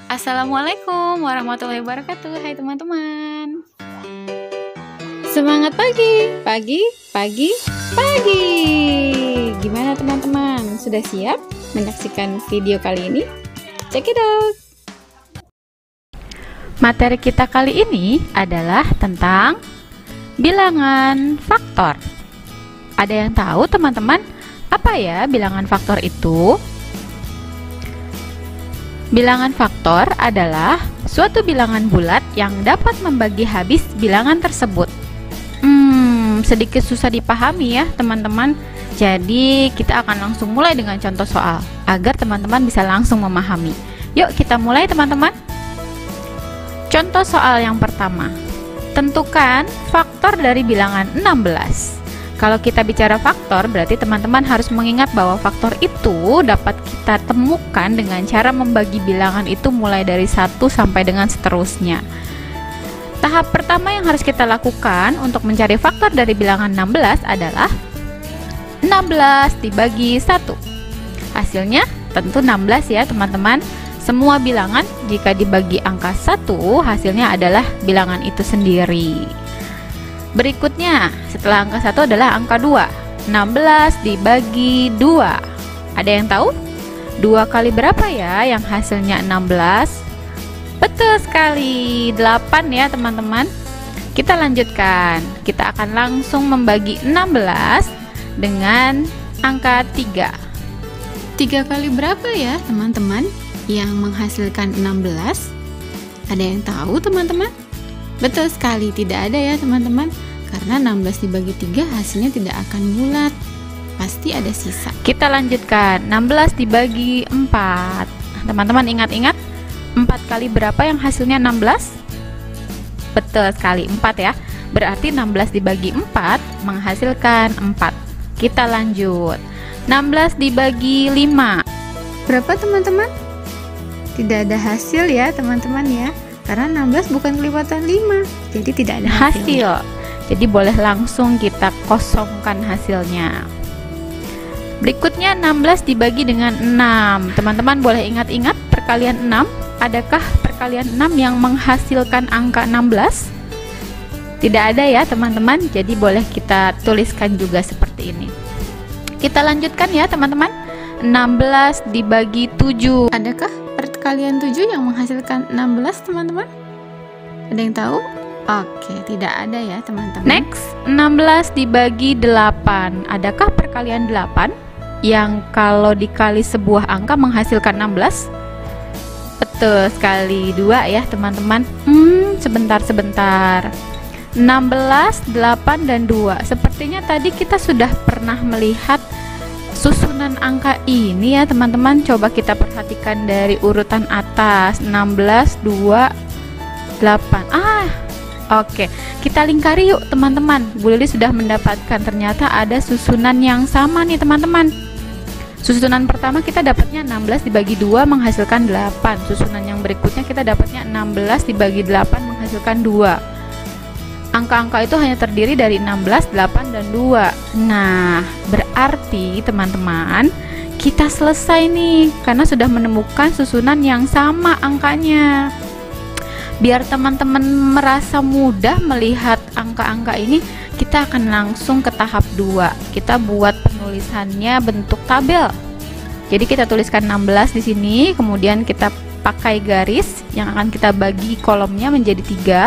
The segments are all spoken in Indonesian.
Assalamualaikum warahmatullahi wabarakatuh. Hai teman-teman. Semangat pagi, pagi, pagi, pagi. Gimana teman-teman? Sudah siap menyaksikan video kali ini? Check it out. Materi kita kali ini adalah tentang bilangan faktor. Ada yang tahu teman-teman apa ya bilangan faktor itu? Bilangan faktor adalah suatu bilangan bulat yang dapat membagi habis bilangan tersebut. Sedikit susah dipahami ya teman-teman. Jadi kita akan langsung mulai dengan contoh soal agar teman-teman bisa langsung memahami. Yuk kita mulai teman-teman. Contoh soal yang pertama. Tentukan faktor dari bilangan 16. Kalau kita bicara faktor, berarti teman-teman harus mengingat bahwa faktor itu dapat kita temukan dengan cara membagi bilangan itu mulai dari 1 sampai dengan seterusnya. Tahap pertama yang harus kita lakukan untuk mencari faktor dari bilangan 16 adalah 16 dibagi 1. Hasilnya tentu 16 ya teman-teman. Semua bilangan jika dibagi angka 1, hasilnya adalah bilangan itu sendiri. Berikutnya, setelah angka 1 adalah angka 2. 16 dibagi 2. Ada yang tahu? 2 kali berapa ya yang hasilnya 16? Betul sekali, 8 ya teman-teman. Kita lanjutkan. Kita akan langsung membagi 16 dengan angka 3. 3 kali berapa ya teman-teman yang menghasilkan 16? Ada yang tahu teman-teman? Betul sekali, tidak ada ya teman-teman. Karena 16 dibagi 3 hasilnya tidak akan bulat. Pasti ada sisa. Kita lanjutkan, 16 dibagi 4. Teman-teman ingat-ingat 4 kali berapa yang hasilnya 16? Betul sekali, 4 ya. Berarti 16 dibagi 4 menghasilkan 4. Kita lanjut, 16 dibagi 5. Berapa teman-teman? Tidak ada hasil ya teman-teman ya. Karena 16 bukan kelipatan 5, jadi tidak ada hasil. Jadi boleh langsung kita kosongkan hasilnya. Berikutnya 16 dibagi dengan 6. Teman-teman boleh ingat-ingat perkalian 6. Adakah perkalian 6 yang menghasilkan angka 16? Tidak ada ya teman-teman. Jadi boleh kita tuliskan juga seperti ini. Kita lanjutkan ya teman-teman. 16 dibagi 7. Adakah perkalian 7 yang menghasilkan 16 teman-teman? Ada yang tahu? Oke, tidak ada ya teman-teman. Next, 16 dibagi 8. Adakah perkalian 8 yang kalau dikali sebuah angka menghasilkan 16? Betul sekali, 2 ya teman-teman. Sebentar. 16, 8, dan 2. Sepertinya tadi kita sudah pernah melihat susunan angka ini ya teman-teman. Coba kita perhatikan dari urutan atas, 16, 2, 8. Oke, kita lingkari yuk teman-teman. Bu Lili sudah mendapatkan, ternyata ada susunan yang sama nih teman-teman. Susunan pertama kita dapatnya 16 dibagi 2 menghasilkan 8. Susunan yang berikutnya kita dapatnya 16 dibagi 8 menghasilkan 2. Angka-angka itu hanya terdiri dari 16, 8, dan 2. Nah, berarti teman-teman, kita selesai nih karena sudah menemukan susunan yang sama angkanya. Biar teman-teman merasa mudah melihat angka-angka ini, kita akan langsung ke tahap 2. Kita buat penulisannya bentuk tabel. Jadi kita tuliskan 16 di sini, kemudian kita pakai garis yang akan kita bagi kolomnya menjadi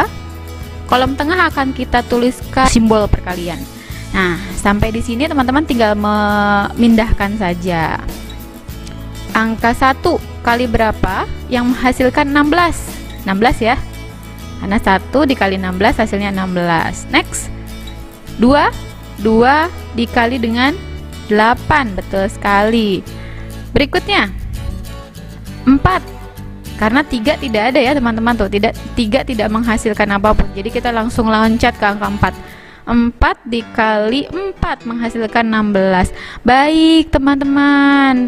3. Kolom tengah akan kita tuliskan simbol perkalian. Nah, sampai di sini teman-teman tinggal memindahkan saja. Angka 1 kali berapa yang menghasilkan 16? 16 ya. Karena 1 dikali 16 hasilnya 16. Next. 2 dikali dengan 8. Betul sekali. Berikutnya 4. Karena 3 tidak ada ya teman-teman tuh, 3 tidak menghasilkan apapun. Jadi kita langsung loncat ke angka 4. 4 dikali 4 menghasilkan 16. Baik teman-teman.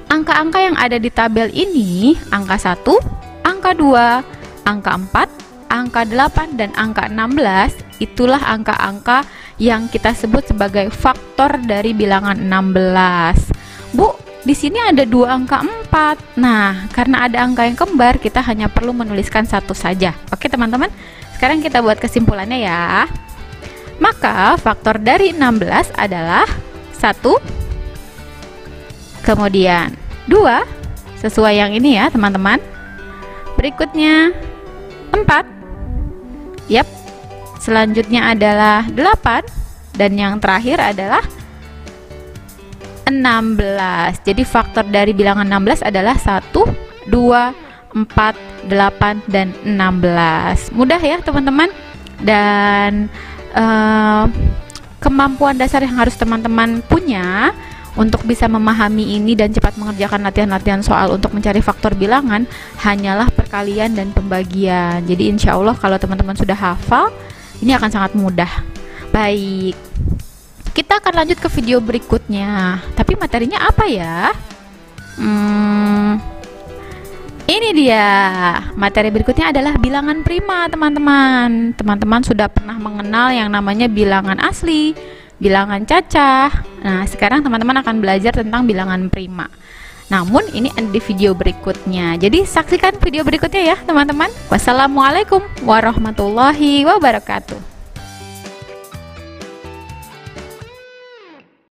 Angka-angka yang ada di tabel ini, angka 1, angka 2, angka 4, angka 8, dan angka 16 itulah angka-angka yang kita sebut sebagai faktor dari bilangan 16. Bu, di sini ada dua angka 4. Nah, karena ada angka yang kembar, kita hanya perlu menuliskan satu saja. Oke teman-teman, sekarang kita buat kesimpulannya ya. Maka faktor dari 16 adalah 1, kemudian 2, sesuai yang ini ya teman-teman. Berikutnya 4, yap. Selanjutnya adalah 8, dan yang terakhir adalah 16. Jadi faktor dari bilangan 16 adalah 1, 2, 4, 8, dan 16. Mudah ya teman-teman. Dan kemampuan dasar yang harus teman-teman punya untuk bisa memahami ini dan cepat mengerjakan latihan-latihan soal untuk mencari faktor bilangan hanyalah perkalian dan pembagian. Jadi insya Allah kalau teman-teman sudah hafal, ini akan sangat mudah. Baik, kita akan lanjut ke video berikutnya. Tapi materinya apa ya? Ini dia, materi berikutnya adalah bilangan prima teman-teman. Teman-teman sudah pernah mengenal yang namanya bilangan asli, bilangan cacah. Nah, sekarang teman-teman akan belajar tentang bilangan prima. Namun ini ada di video berikutnya. Jadi saksikan video berikutnya ya teman-teman. Wassalamualaikum warahmatullahi wabarakatuh.